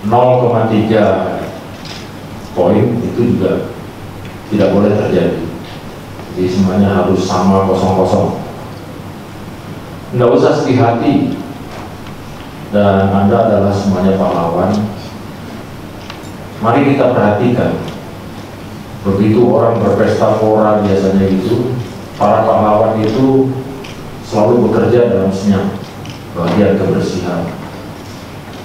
0,3 poin itu juga tidak boleh terjadi. Jadi semuanya harus sama kosong-kosong. Nggak usah sedih hati, dan Anda adalah semuanya pahlawan. Mari kita perhatikan, begitu orang berpesta pora biasanya itu, para pahlawan itu selalu bekerja dalam senyap, bagian kebersihan.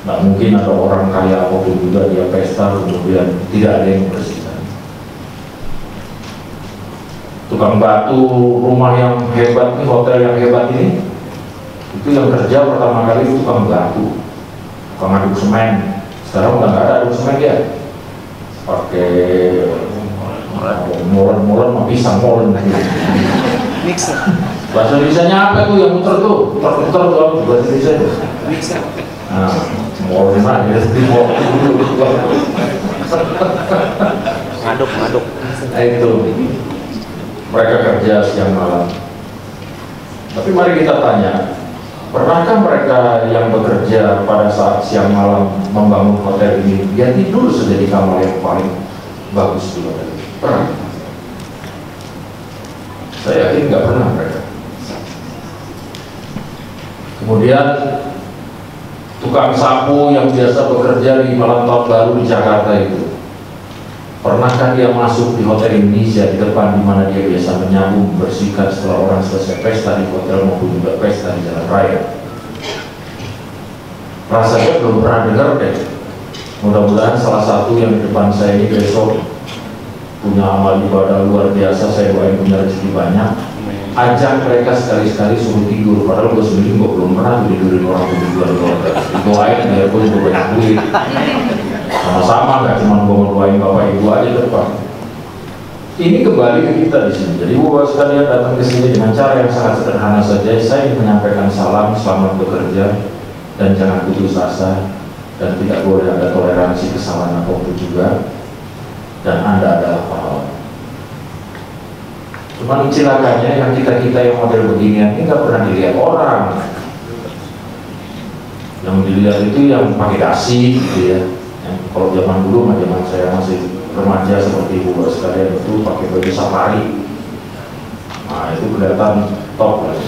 Nggak mungkin ada orang kaya apapun juga dia pesta kemudian tidak ada yang bersihkan. Tukang batu rumah yang hebat ini, hotel yang hebat ini, itu yang kerja pertama kali itu tukang batu, tukang aduk semen. Sekarang udah nggak ada aduk semen dia, pakai molen mau pisang molen mixer. Bahasa Indonesia apa tuh yang muter tuh? Muter tuh bahasa Indonesia tuh. Mixer. Nah, molen aja seperti molen. Ngaduk. Nah itu, mereka kerja siang malam. Tapi mari kita tanya, pernahkah mereka yang bekerja pada saat siang malam membangun hotel ini, dia tidur saja di kamar yang paling bagus di hotel ini? Pernah? Saya yakin nggak pernah mereka. Kemudian tukang sapu yang biasa bekerja di malam tahun baru di Jakarta itu, pernahkah dia masuk di hotel Indonesia di depan di mana dia biasa menyapu membersihkan setelah orang selesai pesta di hotel maupun juga pesta di jalan raya? Rasanya belum pernah dengar deh. Mudah-mudahan salah satu yang di depan saya ini besok punya amal ibadah luar biasa, saya doain punya rezeki banyak. Ajak mereka sekali-sekali suruh tidur, padahal gue sendiri gue belum pernah tidurin orang tidur. Doain biar gue banyak duit. Sama-sama, nggak cuma gue doain bapak ibu aja depan. Ini kembali ke kita di sini. Jadi bapak sekalian datang ke sini dengan cara yang sangat sederhana saja. Saya ingin menyampaikan salam, selamat bekerja, dan jangan putus asa, dan tidak boleh ada toleransi kesalahan apapun juga. Dan Anda adalah pahlawan. Cuma celakanya yang kita yang model beginian ini nggak pernah dilihat orang. Yang dilihat itu yang pakai dasi gitu ya. Kalau zaman dulu, zaman saya masih remaja seperti ibu sekalian itu pakai baju safari. Nah itu kelihatan top lah.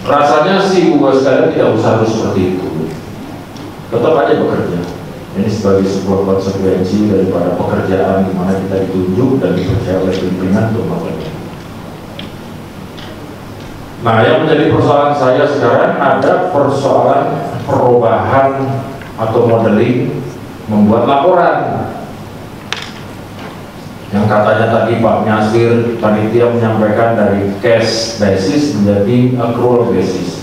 Rasanya sih ibu sekalian tidak usah harus seperti itu. Tetap aja bekerja. Ini sebagai sebuah konsekuensi daripada pekerjaan di mana kita ditunjuk dan dipercaya oleh pimpinan untuk melakukannya. Nah, yang menjadi persoalan saya sekarang ada persoalan perubahan atau modeling membuat laporan. Yang katanya tadi Pak Nyasir panitia menyampaikan dari cash basis menjadi accrual basis.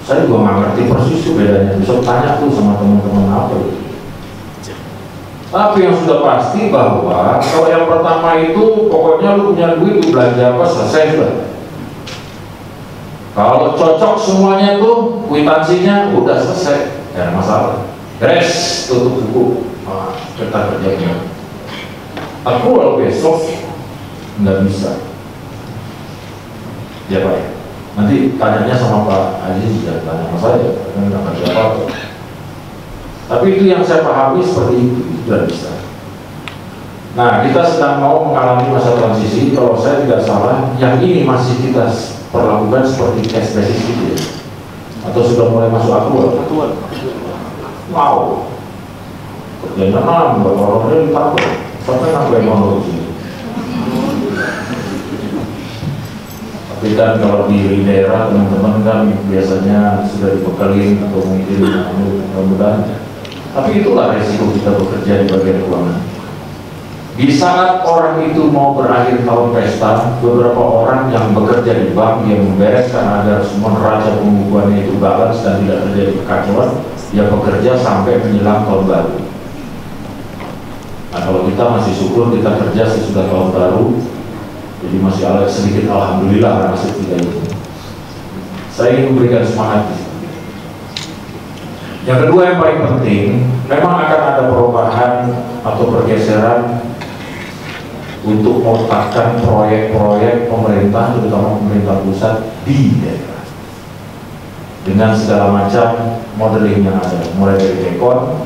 Saya juga nggak ngerti persis itu bedanya. Bisa tanya tuh sama teman-teman apa itu. Tapi yang sudah pasti bahwa kalau yang pertama itu pokoknya lu punya duit, lu belanja apa selesai sudah. Kalau cocok semuanya tuh kwitansinya udah selesai, gak ada masalah. Beres, tutup buku, kita kerjanya. Accrual besok nggak bisa. Ya Pak ya. Nanti tanyanya sama Pak Aziz, jangan tanya sama saya, karena nggak kerja apa-apa. Tapi itu yang saya pahami seperti itu sudah bisa. Nah, kita sedang mau mengalami masa transisi. Kalau saya tidak salah, yang ini masih kita perlakukan seperti cash basis gitu ya, atau sudah mulai masuk aktual. Wow, kerjanya nambah, orangnya ditambah, sampai nambah ekonomi. Tapi kan kalau di daerah teman-teman kan biasanya sudah dibekali atau mungkin mudah-mudahan. Tapi itulah resiko kita bekerja di bagian keuangan. Di saat orang itu mau berakhir tahun pesta, beberapa orang yang bekerja di bank yang membereskan agar semua neraca pembukuannya itu balance dan tidak terjadi kekacauan, dia bekerja sampai menjelang tahun baru. Nah kalau kita masih syukur kita kerja sesudah tahun baru, jadi masih ada sedikit alhamdulillah nasib kita itu. Saya ingin memberikan semangat. Yang kedua yang paling penting, memang akan ada perubahan atau pergeseran untuk meletakkan proyek-proyek pemerintah, terutama pemerintah pusat di daerah. dengan segala macam modeling yang ada, mulai dari dekor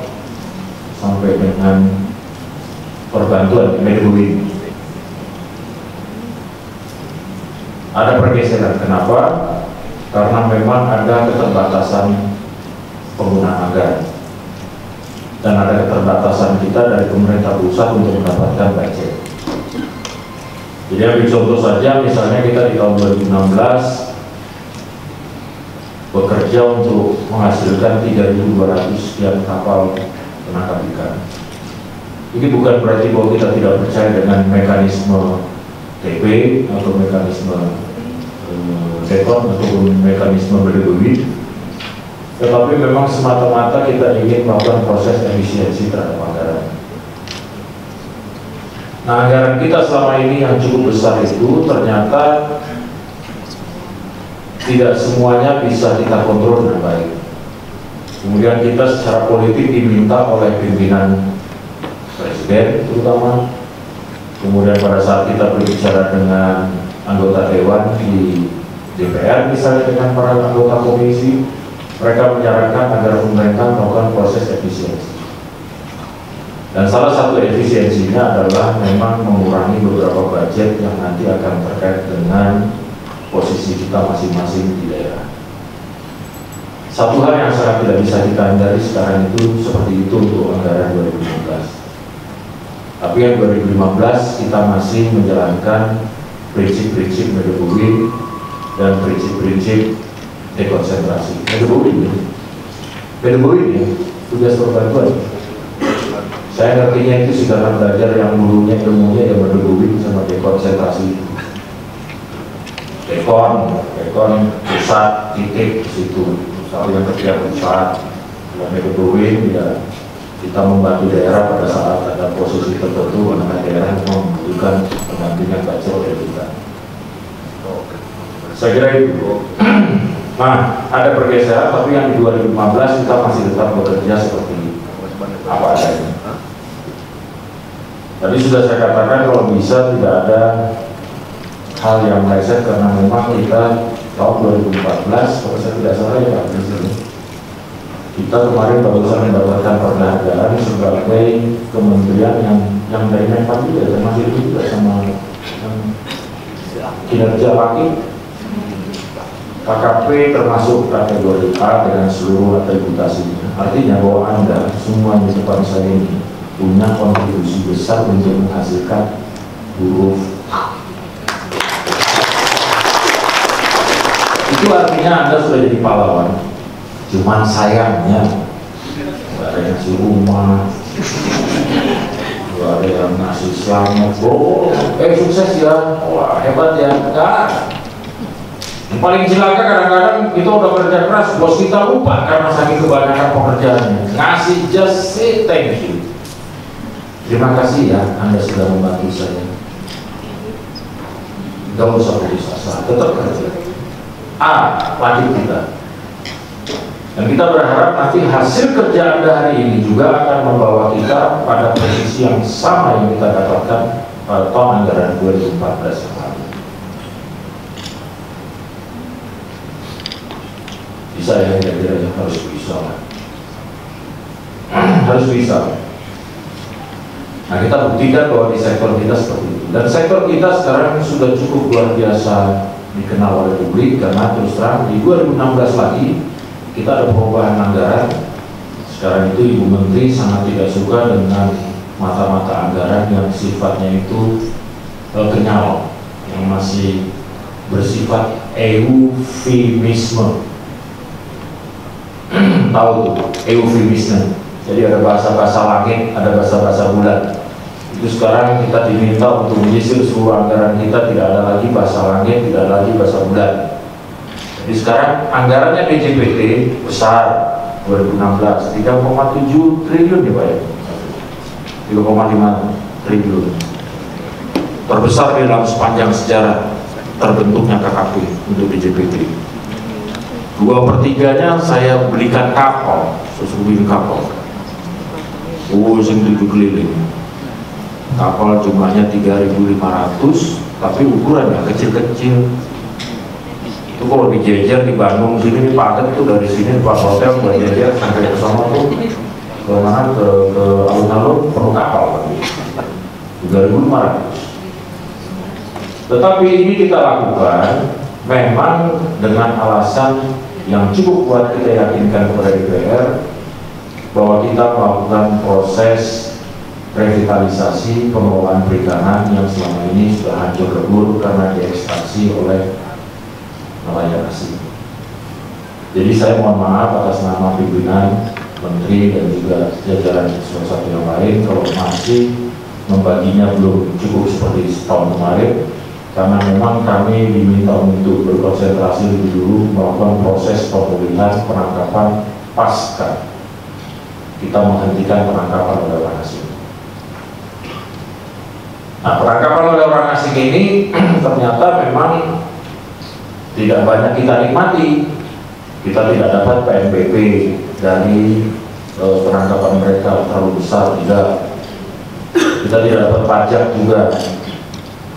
sampai dengan perbantuan Medwin. Ada pergeseran, kenapa? Karena memang ada keterbatasan penggunaan anggaran dan ada keterbatasan kita dari pemerintah pusat untuk mendapatkan budget. Jadi ambil contoh saja, misalnya kita di tahun 2016 bekerja untuk menghasilkan 3.200 sekian kapal penangkap ikan. Ini bukan berarti bahwa kita tidak percaya dengan mekanisme TP atau mekanisme dekor ataupun mekanisme berdebit, tetapi memang semata-mata kita ingin melakukan proses efisiensi terhadap anggaran. Nah, anggaran kita selama ini yang cukup besar itu ternyata tidak semuanya bisa kita kontrol dengan baik. Kemudian kita secara politik diminta oleh pimpinan presiden terutama, kemudian pada saat kita berbicara dengan anggota dewan di DPR misalnya dengan para anggota komisi, mereka menyarankan agar pemerintah melakukan proses efisiensi. Dan salah satu efisiensinya adalah memang mengurangi beberapa budget yang nanti akan terkait dengan posisi kita masing-masing di daerah. Satu hal yang sangat tidak bisa kita hindari sekarang itu seperti itu untuk anggaran 2015. Tapi yang 2015 kita masih menjalankan prinsip-prinsip Medwin dan prinsip-prinsip dekonsentrasi. Medwin ya, tugas perbantuan. Saya ngertinya itu karena belajar yang dulunya ilmunya yang Medwin sama dekonsentrasi. Dekon pusat titik di situ, soal yang kerja pusat, dan Medwin ya kita membantu daerah pada saat ada posisi tertentu mana daerah membutuhkan pendampingan budget dari kita. Saya kira itu. Nah, ada pergeseran, tapi yang di 2015 kita masih tetap bekerja seperti apa adanya. Tadi sudah saya katakan kalau bisa tidak ada hal yang meleset karena memang kita tahun 2014 kalau saya tidak salah ya Pak Presiden, kita kemarin barusan mendapatkan penghargaan sebagai kementerian yang dari Menpan juga termasuk itu juga sama kinerja wakil KKP termasuk kategori A dengan seluruh atributasinya. Artinya bahwa Anda semua di depan saya ini punya kontribusi besar untuk menghasilkan huruf A. Itu artinya Anda sudah jadi pahlawan. Cuman sayangnya nggak ada yang ngasih rumah, nggak ada yang ngasih selamat. Oh, sukses ya, wah hebat ya. Enggak. Yang paling celaka kadang-kadang kita udah kerja keras, bos kita lupa karena saking kebanyakan pekerjaannya. Ngasih just say thank you. Terima kasih ya, Anda sudah membantu saya. Gak usah putus asa, tetap kerja. A, wajib kita. Dan kita berharap nanti hasil kerja Anda hari ini juga akan membawa kita pada posisi yang sama yang kita dapatkan pada tahun anggaran 2014 yang lalu. Bisa ya, kira-kira harus bisa lah. Harus bisa. Nah, kita buktikan bahwa di sektor kita seperti itu. Dan sektor kita sekarang sudah cukup luar biasa dikenal oleh publik karena terus terang di 2016 lagi kita ada perubahan anggaran. Sekarang itu Ibu Menteri sangat tidak suka dengan mata-mata anggaran yang sifatnya itu kenyal, yang masih bersifat eufemisme. Tahu tuh eufemisme. Jadi ada bahasa-bahasa langit, ada bahasa-bahasa bulan. Itu sekarang kita diminta untuk menyisir seluruh anggaran kita, tidak ada lagi bahasa langit, tidak ada lagi bahasa bulan. Jadi sekarang anggarannya DJPT besar 2016 3,7 triliun ya Pak ya, 3,5 triliun, terbesar di dalam sepanjang sejarah terbentuknya KKP untuk DJPT. 2/3-nya saya belikan kapal, susuin kapal. Sing 7 keliling. Kapal jumlahnya 3.500, tapi ukurannya kecil-kecil. Itu kalau dijejer di Bandung sini, paket tuh dari sini pas hotel buat jejer sampai ke sana tuh ke mana ke alun-alun penuh kapal lagi 3.500. Tetapi ini kita lakukan memang dengan alasan yang cukup kuat kita yakinkan kepada DPR bahwa kita melakukan proses revitalisasi pengelolaan perikanan yang selama ini sudah hancur lebur karena diekstraksi oleh nelayan asing. Jadi saya mohon maaf atas nama pimpinan, menteri dan juga jajaran satu yang lain kalau masih membaginya belum cukup seperti tahun kemarin, karena memang kami diminta untuk berkonsentrasi lebih dulu melakukan proses pemulihan penangkapan pasca kita menghentikan penangkapan oleh orang asing. Nah, penangkapan oleh orang asing ini ternyata memang tidak banyak kita nikmati. Kita tidak dapat PNBP dari penangkapan mereka terlalu besar, tidak. Kita tidak dapat pajak juga,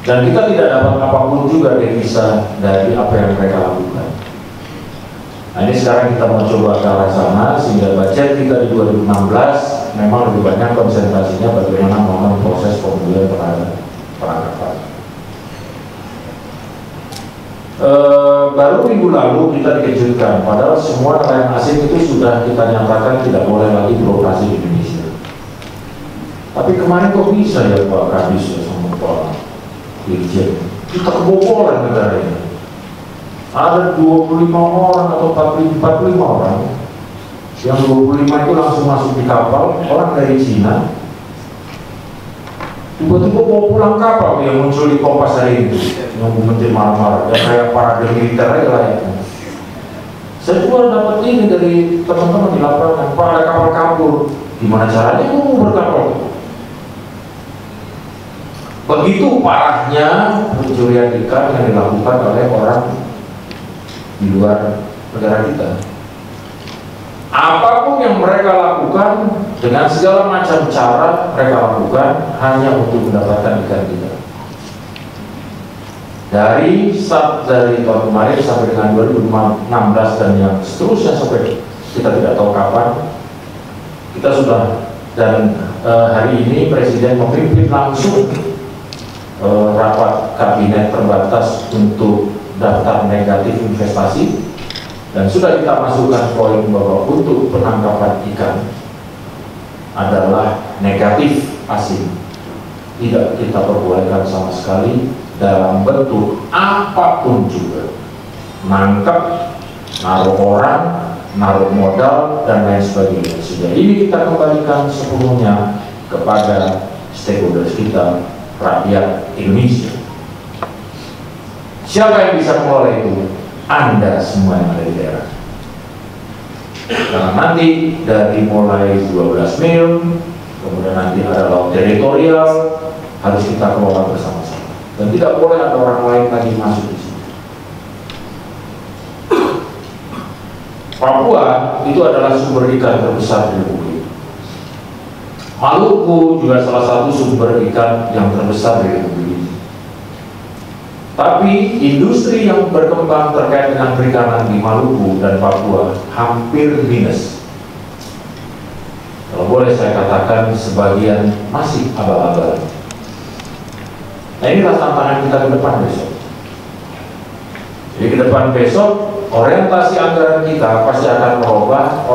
dan kita tidak dapat apapun juga devisa dari apa yang mereka lakukan. Nah, ini sekarang kita mau coba ke arah sana sehingga budget kita di 2016 memang lebih banyak konsentrasinya bagaimana melakukan proses pemulihan terhadap penangkapan. Baru minggu lalu kita dikejutkan, padahal semua nelayan asing itu sudah kita nyatakan tidak boleh lagi beroperasi di Indonesia. Tapi kemarin kok bisa ya Pak Kadis ya sama Pak Dirjen, kita kebobolan negara ini. Ada 25 orang atau 45 orang, yang 25 itu langsung masuk di kapal, orang dari Cina. Tiba-tiba mau pulang kapal yang muncul di Kompas hari ini, yang menteri marah-marah, ya kayak parade militer aja lah ya. Saya juga dapat ini dari teman-teman di lapangan, Pak ada kapal kabur, gimana caranya mau berkapal? Begitu parahnya pencurian ikan yang dilakukan oleh orang di luar negara kita. Apapun yang mereka lakukan dengan segala macam cara mereka lakukan hanya untuk mendapatkan ikan kita. Dari tahun kemarin sampai dengan 2016 dan yang seterusnya sampai kita tidak tahu kapan, kita sudah dan hari ini Presiden memimpin langsung rapat kabinet terbatas untuk daftar negatif investasi. Dan sudah kita masukkan poin bahwa untuk penangkapan ikan adalah negatif asing, tidak kita perbolehkan sama sekali dalam bentuk apapun juga, nangkap, naruh orang, naruh modal dan lain sebagainya. Sehingga ini kita kembalikan sepenuhnya kepada stakeholders kita, rakyat Indonesia. Siapa yang bisa mengelola itu? Anda semua yang ada di daerah. Karena nanti dari mulai 12 mil, kemudian nanti ada laut teritorial, harus kita kelola bersama-sama. Dan tidak boleh ada orang lain lagi masuk di sini. Papua itu adalah sumber ikan terbesar di Republik. Maluku juga salah satu sumber ikan yang terbesar di Republik. Tapi industri yang berkembang terkait dengan perikanan di Maluku dan Papua hampir minus. Kalau boleh saya katakan sebagian masih abal-abal. Nah, inilah tantangan kita ke depan besok. Jadi ke depan besok orientasi anggaran kita pasti akan merubah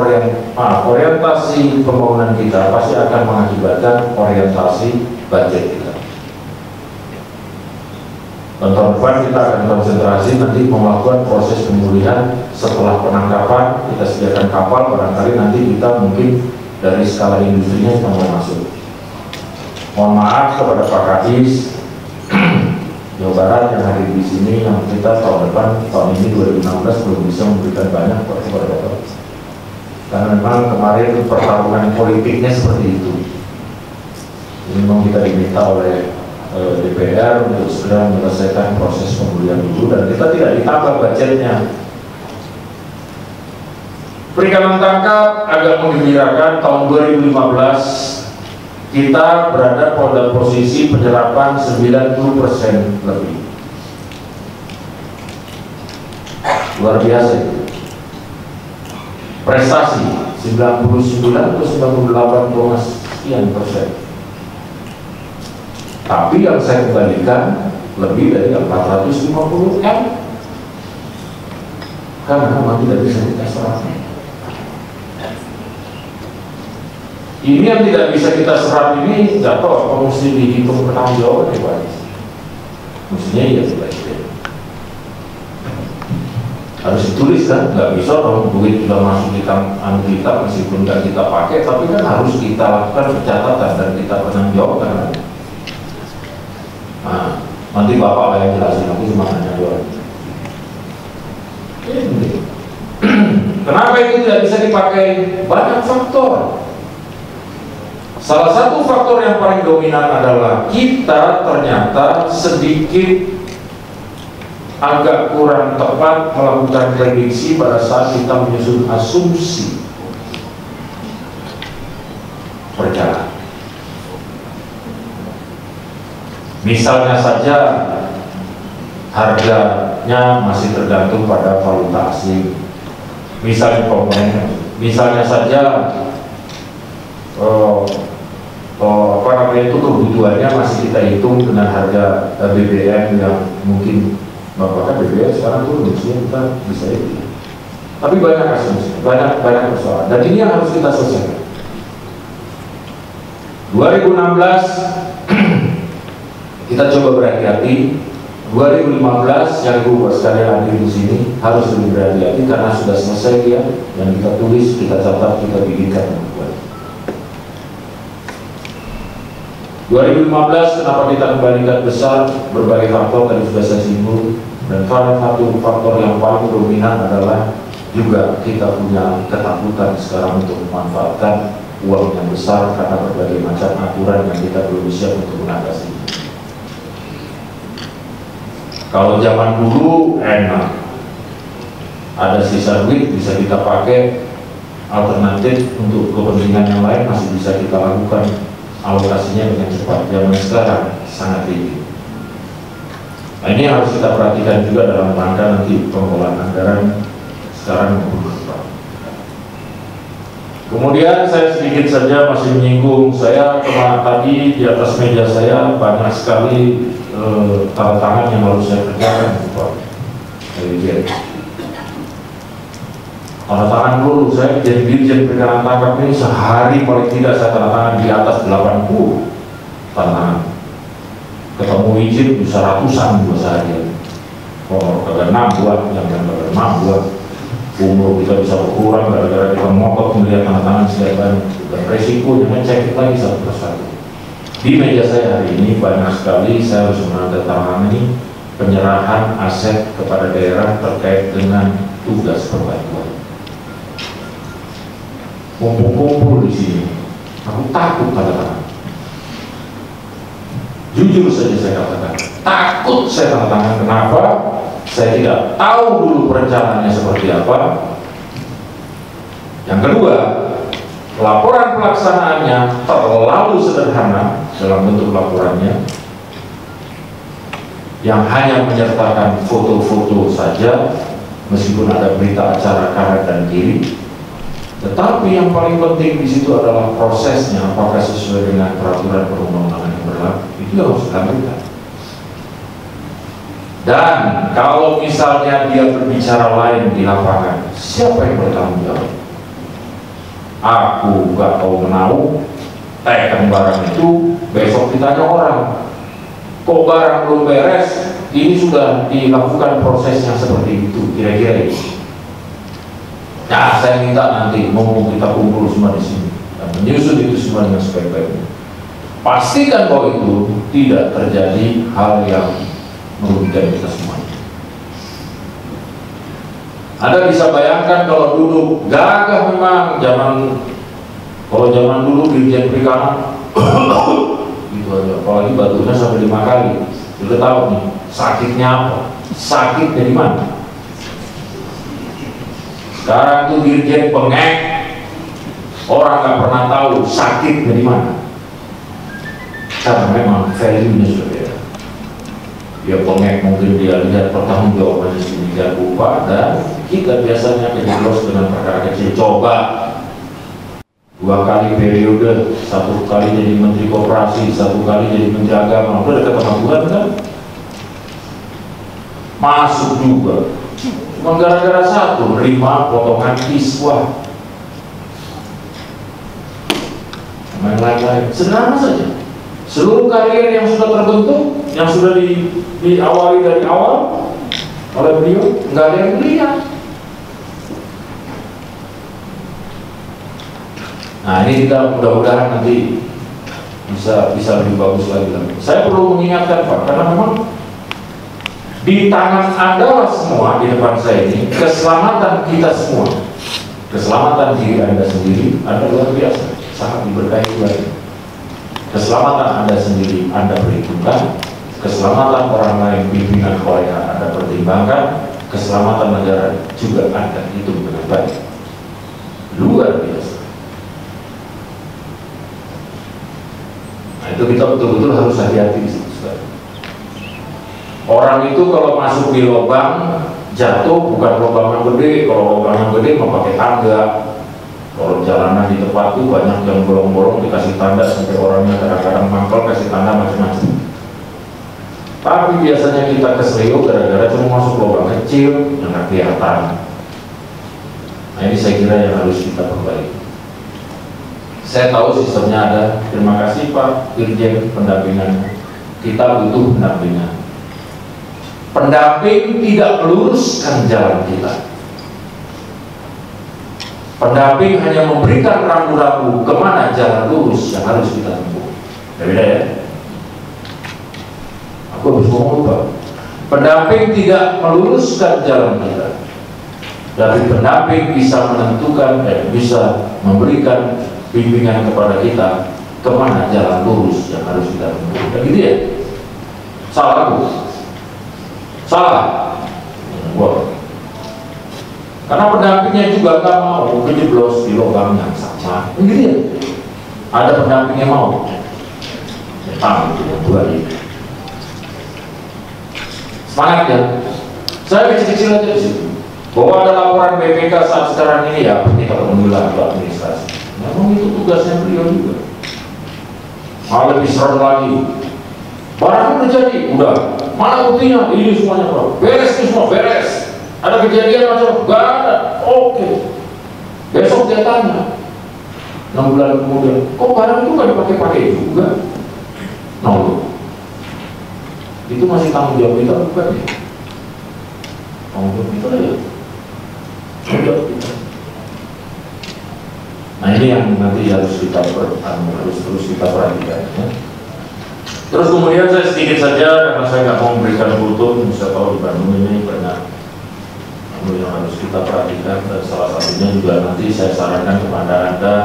orientasi pembangunan kita pasti akan mengakibatkan orientasi budget kita. Tahun depan kita akan konsentrasi nanti melakukan proses pemulihan setelah penangkapan, kita sediakan kapal, barangkali nanti kita mungkin dari skala industrinya kita mau masuk. Mohon maaf kepada Pak Kadis Jawa Barat yang hadir di sini, yang kita tahun depan, tahun ini 2016 belum bisa memberikan banyak kepada Bapak. Karena memang kemarin pertarungan politiknya seperti itu. Ini memang kita diminta oleh DPR untuk segera menyelesaikan proses pemulihan dulu dan kita tidak ditambah budgetnya. Perikanan tangkap agak menggembirakan, tahun 2015 kita berada pada posisi penyerapan 90% lebih. luar biasa itu. Prestasi 99 atau 98,sekian%. Tapi yang saya kembalikan lebih dari 450 M, karena memang tidak bisa kita serap. Ini yang tidak bisa kita serap ini jatuh apa mesti dihitung penanggung jawab ya Pak? Mestinya ya sebaiknya harus ditulis kan, nggak bisa kalau duit sudah masuk di tangan kita meskipun nggak kita pakai, tapi kan harus kita lakukan pencatatan dan kita penanggung jawab kan. Nah, nanti Bapak yang jelasin, aku cuma hanya doang. Kenapa itu tidak bisa dipakai? Banyak faktor. Salah satu faktor yang paling dominan adalah kita ternyata sedikit agak kurang tepat melakukan prediksi pada saat kita menyusun asumsi perjalanan. Misalnya saja harganya masih tergantung pada valuta asing. Misalnya komponen, misalnya saja itu kebutuhannya masih kita hitung dengan harga BBM yang mungkin bahkan BBM sekarang turun, kita bisa itu. Tapi banyak asumsi, banyak persoalan, dan ini yang harus kita selesaikan. 2016 kita coba berhati-hati. 2015 yang Ibu sekalian hadir di sini harus lebih berhati-hati karena sudah selesai ya, yang kita tulis, kita catat, kita bikinkan. 2015 kenapa kita kembalikan besar? Berbagai faktor tadi sudah saya singgung, dan salah satu faktor yang paling dominan adalah juga kita punya ketakutan sekarang untuk memanfaatkan uang yang besar karena berbagai macam aturan yang kita belum siap untuk mengatasi. Kalau zaman dulu enak, ada sisa duit bisa kita pakai, alternatif untuk kepentingan yang lain masih bisa kita lakukan alokasinya dengan cepat. Zaman sekarang sangat tinggi. Nah, ini harus kita perhatikan juga dalam rangka nanti pengelolaan anggaran sekarang maupun depan. Kemudian saya sedikit saja masih menyinggung, saya tadi di atas meja saya banyak sekali tanda tangan yang harus saya kerjakan, Pak. Tanda tangan dulu, saya jadi dirjen perikanan tangkap ini sehari paling tidak saya tanda tangan di atas 80 tanda tangan. Ketemu izin bisa ratusan dua sehari. Kalau kagak 6 buat, yang kagak 6 buat, umur kita bisa berkurang gara-gara kita ngotot melihat tanda tangan setiap banyak. Dan resikonya ngecek lagi satu persatu. Di meja saya hari ini banyak sekali saya harus menandatangani penyerahan aset kepada daerah terkait dengan tugas perbantuan. Kumpul-kumpul di sini, aku takut tanda tangan. Jujur saja saya katakan, takut saya tanda tangan. Kenapa? Saya tidak tahu dulu perencanaannya seperti apa. Yang kedua, laporan pelaksanaannya terlalu sederhana dalam bentuk laporannya, yang hanya menyertakan foto-foto saja, meskipun ada berita acara kanan dan kiri. Tetapi yang paling penting di situ adalah prosesnya, apakah sesuai dengan peraturan perundang-undangan yang berlaku, itu harus dilakukan. Dan kalau misalnya dia berbicara lain di lapangan, siapa yang bertanggung jawab? Aku gak tahu menau, tekan barang itu, besok ditanya orang, kok barang belum beres, ini sudah dilakukan prosesnya seperti itu, kira-kira ini. Nah, saya minta nanti ngomong kita kumpul semua di sini dan menyusun itu semua dengan sebaik-baiknya. Pastikan bahwa itu tidak terjadi hal yang merugikan kita semua. Anda bisa bayangkan kalau duduk gagah memang kalau zaman dulu dirjen perikanan gitu aja, apalagi batunya sampai 5 kali. Sudah tahu nih sakitnya apa? Sakit dari mana? Sekarang tuh dirjen pengek, orang nggak pernah tahu sakit dari mana. Karena memang value-nya sudah beda. Dia pengek mungkin dia lihat pertanggungjawabannya sedemikian rupa dan kita biasanya kejeblos dengan perkara kecil. Coba 2 kali periode, 1 kali jadi menteri koperasi, 1 kali jadi menteri agama, udah dekat sama Tuhan kan? Masuk juga. Cuma gara-gara 1, terima potongan kiswah. Main lain-lain, sederhana saja. Seluruh karier yang sudah terbentuk, yang sudah diawali dari awal oleh beliau, nggak ada yang lihat. Nah ini kita mudah-mudahan nanti bisa lebih bagus lagi. Saya perlu mengingatkan Pak, karena memang di tangan Anda semua di depan saya ini, keselamatan kita semua, keselamatan diri Anda sendiri, Anda luar biasa, sangat diberkahi Tuhan. Keselamatan Anda sendiri Anda perhitungkan, keselamatan orang lain pimpinan kolega Anda pertimbangkan, keselamatan negara juga Anda hitung dengan baik. Luar biasa. Nah itu kita betul-betul harus hati-hati di situ. Orang itu kalau masuk di lubang jatuh bukan lubang yang gede, kalau lubang yang gede mau pakai tangga. Kalau jalanan di tempat itu banyak yang bolong-bolong dikasih tanda sampai orangnya kadang-kadang mangkal kasih tanda macam-macam. Tapi biasanya kita keselio gara-gara cuma masuk lubang kecil yang nggak kelihatan. Nah ini saya kira yang harus kita perbaiki. Saya tahu sistemnya ada. Terima kasih Pak Dirjen pendampingan. Kita butuh pendampingan. Pendamping tidak meluruskan jalan kita. Pendamping hanya memberikan rambu-rambu kemana jalan lurus yang harus kita tempuh. Beda ya? Aku harus ngomong Pak. Pendamping tidak meluruskan jalan kita, tapi pendamping bisa menentukan bisa memberikan bimbingan kepada kita kemana jalan lurus yang harus kita tempuh. Dan gitu ya? Salah aku? Salah? Wah. Karena pendampingnya juga nggak mau kejeblos di lubang yang sama. Begitu ya? Ada pendampingnya mau. Tang itu dua ini. Semangat ya. Saya kecil-kecil aja di situ. Bahwa ada laporan BPK saat sekarang ini ya kita mengulang administrasi. Memang itu tugasnya beliau juga. Malah lebih serem lagi. Barang udah jadi, udah. Mana buktinya? Ini semuanya bro. Beres ini semua, beres. Ada kejadian macam gak ada, oke. Besok dia tanya 6 bulan kemudian, kok barang itu gak dipakai-pakai juga? No, itu masih tanggung jawab kita bukan ya? Tanggung jawab kita ya? Tanggung jawab kita. Nah ini yang nanti harus kita terus kita perhatikan ya. Terus kemudian saya sedikit saja, karena saya nggak mau memberikan kultur, bisa tahu di Bandung ini banyak yang harus kita perhatikan, dan salah satunya juga nanti saya sarankan kepada Anda,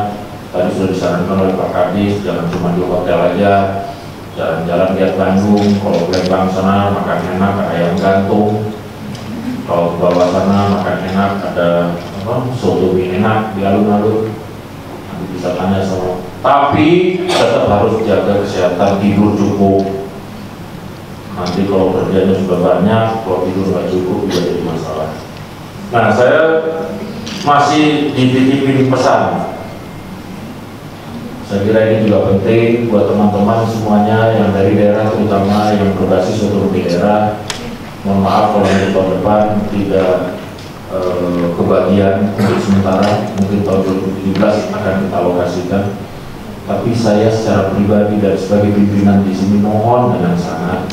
tadi sudah disarankan oleh Pak Kadis, jangan cuma di hotel aja, jalan-jalan lihat Bandung, kalau ke Lembang sana makan enak, ayam gantung, kalau ke bawah sana makan enak, ada soto mie enak di alun-alun, nanti bisa tanya sama. Tapi tetap harus jaga kesehatan, tidur cukup. Nanti kalau kerjanya sudah banyak, kalau tidur nggak cukup juga jadi masalah. Nah, saya masih dititipin pesan. Saya kira ini juga penting buat teman-teman semuanya yang dari daerah, terutama yang berbasis otonomi daerah. Mohon maaf kalau di tahun depan tidak kebagian untuk sementara, mungkin tahun 2017 akan kita alokasikan. Tapi saya secara pribadi dan sebagai pimpinan di sini mohon dengan sangat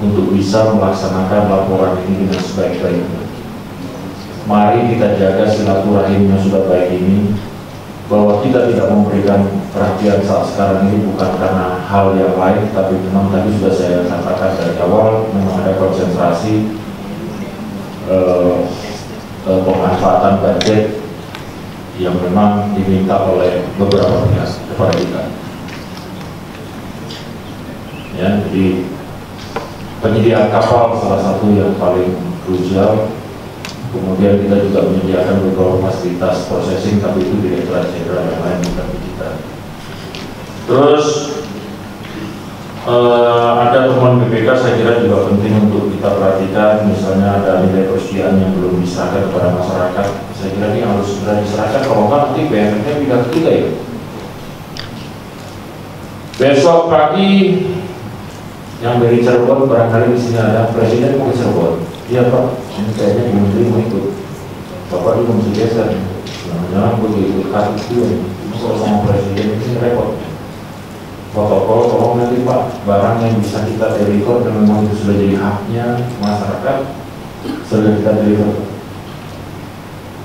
untuk bisa melaksanakan laporan ini dengan sebaik-baiknya. Mari kita jaga silaturahim yang sudah baik ini, bahwa kita tidak memberikan perhatian saat sekarang ini bukan karena hal yang lain, tapi memang tadi sudah saya katakan dari awal, memang ada konsentrasi pemanfaatan budget yang memang diminta oleh beberapa pihak kepada kita. Ya, jadi penyediaan kapal salah satu yang paling krusial. Kemudian kita juga menyediakan beberapa fasilitas processing, tapi itu Direktorat Jenderal yang lain bukan kita. Terus ada temuan BPK saya kira juga penting untuk kita perhatikan, misalnya ada nilai kepolisian yang belum diserahkan kepada masyarakat. Saya kira ini harus segera diserahkan, kalau nggak nanti BNN-nya pindah ke kita ya. Besok pagi yang dari Cirebon, barangkali di sini ada presiden mau ke Cirebon. Iya Pak, ini kayaknya di menteri mau ikut. Bapak juga mesti geser. Jangan-jangan gue ikut kasus gue. Kalau sama presiden ini repot. Protokol, tolong nanti Pak, barang yang bisa kita deliver dan memang itu sudah jadi haknya masyarakat, sudah kita deliver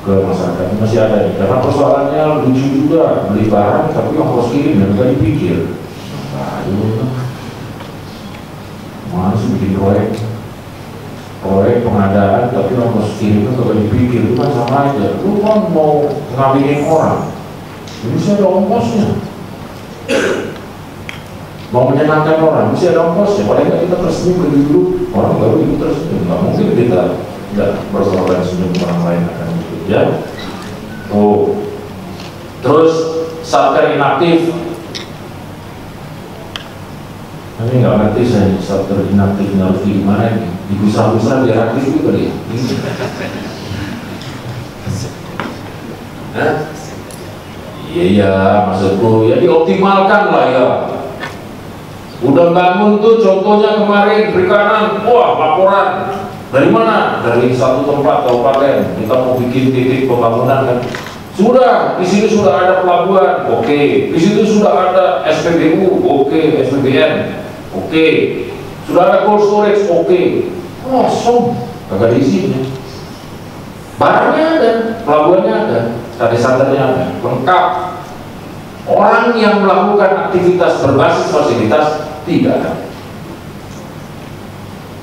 ke masyarakat. Masih ada nih, karena persoalannya lucu juga, beli barang tapi ongkos kirim dan nggak dipikir. Aduh, mana sih bikin proyek pengadaan tapi ongkos kirimnya nggak dipikir, itu kan sama aja. Lu kan mau ngawinin orang, ini sih ada ongkosnya. Mau menyenangkan orang, mesti ada ongkosnya. Paling nggak kita tersenyum ke dulu, orang baru ikut tersenyum. Nggak mungkin kita nggak berkorban senyum orang lain akan ikut, ya. Oh, terus satker inaktif. Ini nggak ngerti saya satker inaktif harus gimana ini? Digusah-gusah biar aktif juga dia. Iya, maksudku ya dioptimalkan lah ya. Udah bangun tuh contohnya kemarin perikanan, wah laporan dari mana? Dari satu tempat kabupaten kita mau bikin titik pembangunan kan. Sudah, di sini sudah ada pelabuhan, oke. Di situ sudah ada SPBU, oke. SPBN, oke. Sudah ada cold storage, oke. Kosong, kagak diisinya. Barangnya ada, pelabuhannya ada, tadi sandarnya ada, lengkap. Orang yang melakukan aktivitas berbasis fasilitas tidak ada.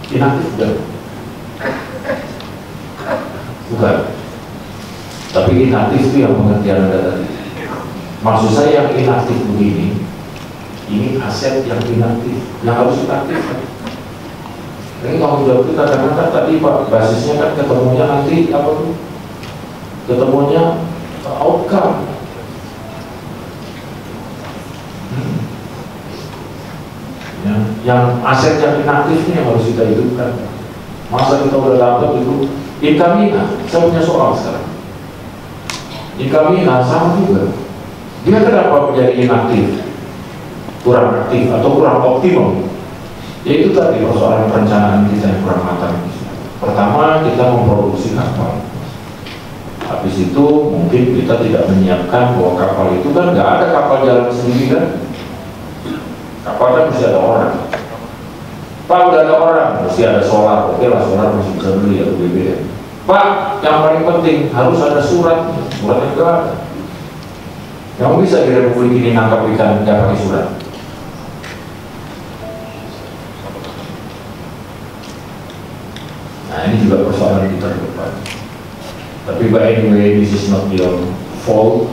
Inaktif bukan. Tapi inaktif itu yang pengertian Anda tadi. Maksud saya yang inaktif begini, ini aset yang inaktif, yang harus inaktif. Ini tanggung jawab kita, karena kan tadi Pak, basisnya kan ketemunya nanti apa tuh? Ketemunya outcome. Yang aset yang inaktif ini yang harus kita hidupkan. Masa kita udah dapat itu Inkamina, saya punya soal sekarang. Inkamina sama juga. Dia kenapa menjadi inaktif, kurang aktif atau kurang optimal? Yaitu tadi persoalan perencanaan kita yang kurang matang. Pertama, kita memproduksi kapal. Habis itu mungkin kita tidak menyiapkan bahwa kapal itu kan nggak ada kapal jalan sendiri kan. Kapal kan mesti ada orang. Pak, udah ada orang, mesti ada solar. Oke lah, solar masih bisa beli atau BBM. Pak, yang paling penting harus ada surat. Surat yang ada. Yang bisa di Republik ini nangkap ikan nggak pakai surat. Nah, ini juga persoalan kita ke depan. Tapi by anyway, this is not your fault.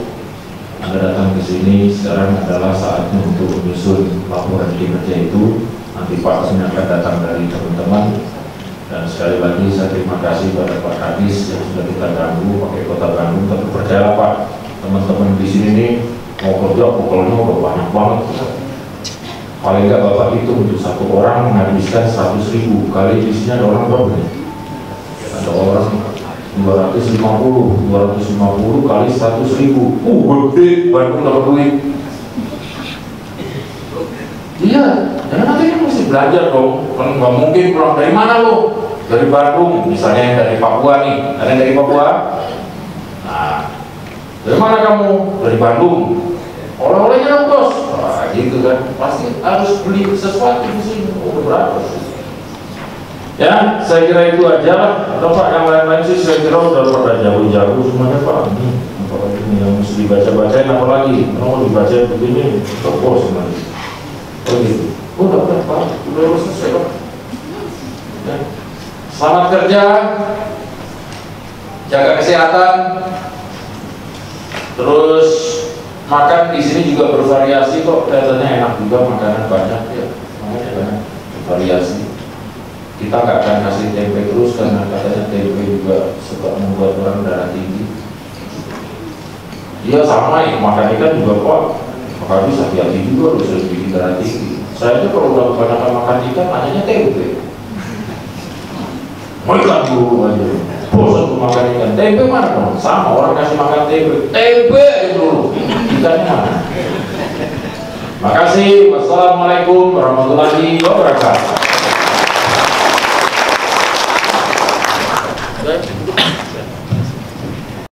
Anda datang ke sini sekarang adalah saatnya untuk menyusun laporan kinerja itu. Nanti Pak akan datang dari teman-teman. Dan sekali lagi saya terima kasih pada Pak Kadis yang sudah kita ganggu pakai Kota Bandung. Tapi percaya Pak, teman-teman di sini nih mau kerja pukulnya udah banyak banget. Paling nggak Bapak itu untuk satu orang menghabiskan 100.000 kali isinya ada orang berapa nih? Ada orang 250 kali 100.000. Gede, Bandung dapat duit. Iya, karena nanti kan mesti belajar dong. Kan nggak mungkin pulang dari mana lo? Dari Bandung, misalnya yang dari Papua nih. Ada yang dari Papua? Nah, dari mana kamu? Dari Bandung. Oleh-olehnya dong bos. Wah, gitu kan. Pasti harus beli sesuatu di sini. Oh, berapa sih? Ya, saya kira itu aja lah. Atau Pak, yang lain-lain sih saya kira udah pada jauh-jauh semuanya Pak. Ini apalagi ini yang mesti dibaca-bacain apa lagi? Kalau dibaca begini, bos nanti. Oh gitu. Oh, udah Pak, udah selesai Pak. Ya. Selamat kerja, jaga kesehatan, terus makan di sini juga bervariasi kok. Kelihatannya enak juga, makanan banyak ya, makanya banyak bervariasi. Kita nggak akan kasih tempe terus karena katanya tempe juga suka membuat orang darah tinggi. Dia sama ya, makan ikan juga kok. Maka habis hati-hati juga harus bikin darah tinggi. Saya tuh kalau udah kebanyakan makan ikan, nanyanya tempe. makan dulu aja. Bosan tuh makan ikan. Tempe mana dong? Sama orang kasih makan tempe dulu. Ikannya mana? Makasih. Wassalamualaikum warahmatullahi wabarakatuh.